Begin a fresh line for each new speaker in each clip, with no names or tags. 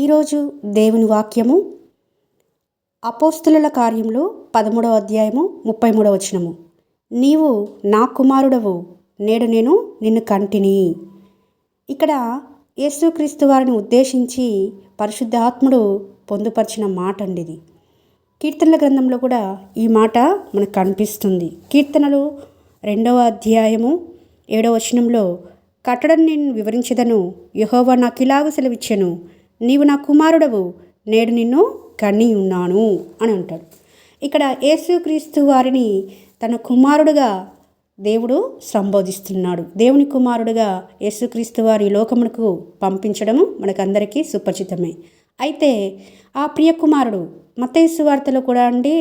ఈరోజు దేవుని వాక్యము అపోస్తుల కార్యములు 13వ అధ్యాయము 33వ వచనము. నీవు నా కుమారుడవు, నేడు నేను నిన్ను కంటిని. ఇక్కడ యేసుక్రీస్తు వారిని ఉద్దేశించి పరిశుద్ధాత్ముడు పొందుపరిచిన మాట అండి ఇది. కీర్తనల గ్రంథంలో కూడా ఈ మాట మనకు కనిపిస్తుంది. కీర్తనలు 2వ అధ్యాయము 7వ వచనంలో, కట్టడని నేను వివరించదను, యెహోవా నాకు ఇలాగ సెలవిచ్చెను, నీవు నా కుమారుడవు, నేడు నిన్ను కని ఉన్నాను అని అంటాడు. ఇక్కడ యేసుక్రీస్తు వారిని తన కుమారుడుగా దేవుడు సంబోధిస్తున్నాడు. దేవుని కుమారుడుగా యేసుక్రీస్తు వారి లోకమునకు పంపించడము మనకందరికీ సుపరిచితమే. అయితే ఆ ప్రియ కుమారుడు మత్తయి సువార్తలో కూడా అండి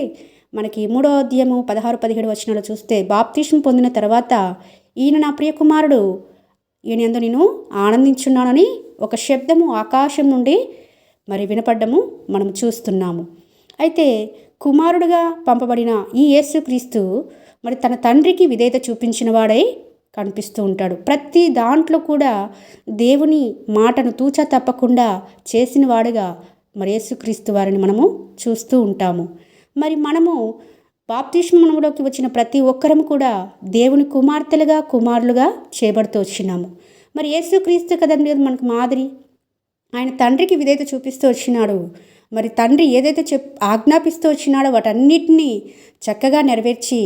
మనకి 3వ అధ్యాయము 16-17 వచనాలు చూస్తే, బాప్తిస్మం పొందిన తర్వాత ఈయన నా ప్రియ కుమారుడు, ఈయన యందు నేను ఆనందించున్నానని ఒక శబ్దము ఆకాశం నుండి మరి వినపడ్డము మనం చూస్తున్నాము. అయితే కుమారుడుగా పంపబడిన ఈ యేసుక్రీస్తు మరి తన తండ్రికి విధేయత చూపించిన వాడై కనిపిస్తూ ఉంటాడు. ప్రతి దాంట్లో కూడా దేవుని మాటను తూచా తప్పకుండా చేసిన వాడుగా మరి యేసుక్రీస్తు వారిని మనము చూస్తూ ఉంటాము. మరి మనము బాప్తిస్మములోకి వచ్చిన ప్రతి ఒక్కరము కూడా దేవుని కుమార్తెలుగా కుమారులుగా చేయబడుతూ వచ్చినాము. మరి యేసుక్రీస్తు కదండి మనకు మాదిరి. ఆయన తండ్రికి విధేయత చూపిస్తూ వచ్చినాడు. మరి తండ్రి ఏదైతే ఆజ్ఞాపిస్తూ వచ్చినాడో వాటన్నిటినీ చక్కగా నెరవేర్చి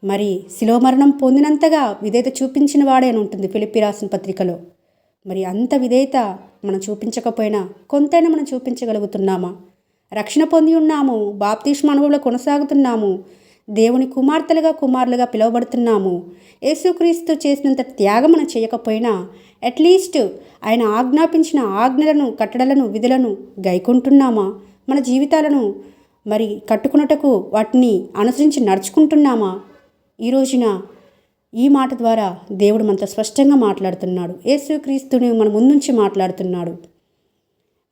మరి శిలువ మరణం పొందినంతగా విధేయత చూపించిన వాడే అని ఉంటుంది ఫిలిప్పీ రాసిన పత్రికలో. మరి అంత విధేయత మనం చూపించకపోయినా కొంతైనా మనం చూపించగలుగుతున్నామా? రక్షణ పొంది ఉన్నాము, బాప్తిస్మ అనుభవంలో కొనసాగుతున్నాము, దేవుని కుమార్తెలుగా కుమారులుగా పిలువబడుతున్నాము. యేసుక్రీస్తు చేసినంత త్యాగం మనం చేయకపోయినా అట్లీస్ట్ ఆయన ఆజ్ఞాపించిన ఆజ్ఞలను, కట్టడలను, విధులను గైకుంటున్నామా? మన జీవితాలను మరి కట్టుకున్నటకు వాటిని అనుసరించి నడుచుకుంటున్నామా? ఈ రోజున ఈ మాట ద్వారా దేవుడు మనతో స్పష్టంగా మాట్లాడుతున్నాడు. యేసుక్రీస్తుని మన ముందుంచి మాట్లాడుతున్నాడు.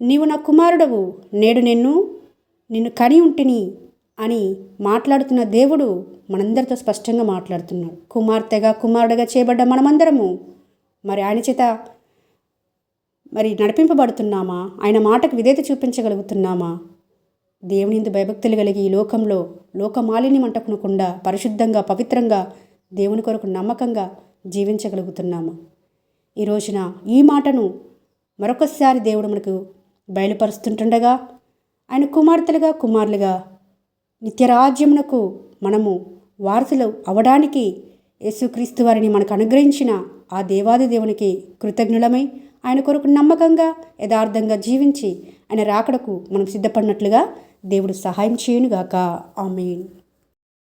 నీవు నా కుమారుడవు, నేడు నిన్ను కని ఉంటిని అని మాట్లాడుతున్న దేవుడు మనందరితో స్పష్టంగా మాట్లాడుతున్నాడు. కుమార్తెగా కుమారుడుగా చేయబడ్డ మనమందరము మరి ఆయన చేత మరి నడిపింపబడుతున్నామా? ఆయన మాటకు విధేయత చూపించగలుగుతున్నామా? దేవుని యందు భయభక్తులు కలిగి ఈ లోకంలో లోకమాలిన్యం అంటకునకుండా పరిశుద్ధంగా పవిత్రంగా దేవుని కొరకు నమ్మకంగా జీవించగలుగుతున్నామా? ఈ రోజున ఈ మాటను మరొకసారి దేవుడు మనకు బయలుపరుస్తుంటుండగా ఆయన కుమార్తెలుగా కుమారులుగా నిత్యరాజ్యమునకు మనము వారసులు అవడానికి యేసుక్రీస్తు వారిని మనకు అనుగ్రహించిన ఆ దేవాది దేవునికి కృతజ్ఞులమై ఆయన కొరకు నమ్మకంగా యథార్థంగా జీవించి ఆయన రాకడకు మనం సిద్ధపడినట్లుగా దేవుడు సహాయం చేయునుగాక. ఆమేన్.